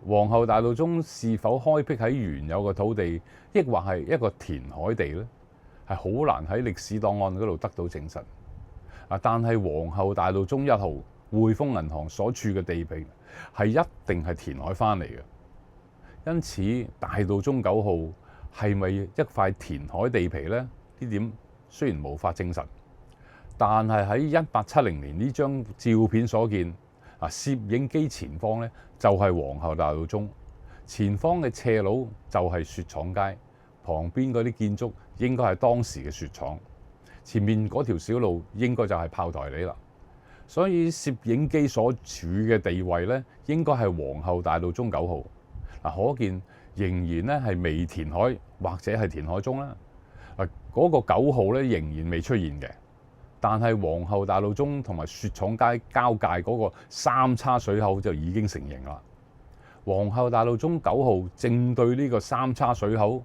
皇后大道中是否開闢喺原有嘅土地，抑或係一個填海地呢？係好難喺歷史檔案嗰度得到證實。但係皇后大道中1號匯豐銀行所處嘅地皮係一定係填海翻嚟嘅。因此，大道中9號係咪一塊填海地皮呢？呢點雖然無法證實，但係喺1870年呢張照片所見，攝影機前方呢就係皇后大道中，前方嘅斜路就係雪廠街，旁邊嗰啲建築應該係當時嘅雪廠，前面嗰條小路應該就係炮台里啦。所以攝影機所處嘅地位呢，應該係皇后大道中9號。可見仍然咧係未填海或者係填海中啦。嗰個9號咧仍然未出現嘅，但係皇后大道中同埋雪廠街交界嗰個三叉水口就已經成形啦。皇后大道中9號正對呢個三叉水口，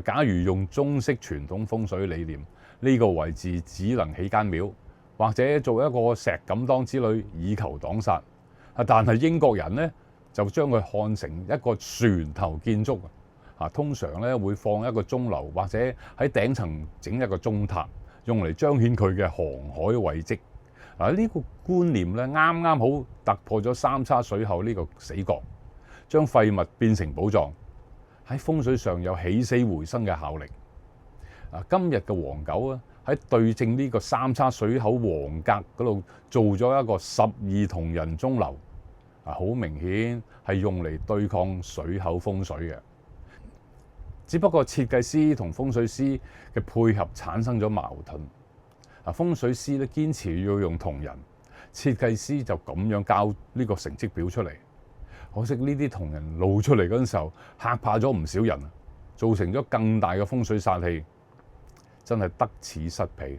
假如用中式傳統風水理念，呢個位置只能起間廟，或者做一個石敢當之類以求擋煞。但係英國人呢，就將佢看成一個船頭建築，通常咧會放一個鐘樓，或者喺頂層整一個鐘塔，用嚟彰顯佢嘅航海遺跡。呢個觀念咧啱啱好突破咗三叉水口呢個死角，將廢物變成寶藏，喺風水上有起死回生嘅效力。今日嘅皇九啊，喺對正呢個三叉水口皇格嗰度做咗一個12銅人鐘樓。好明顯係用嚟對抗水口風水嘅，只不過設計師同風水師嘅配合產生咗矛盾。風水師咧堅持要用銅人，設計師就咁樣交呢個成績表出嚟。可惜呢啲銅人露出嚟嗰陣時候嚇怕咗唔少人，造成咗更大嘅風水煞氣，真係得此失彼。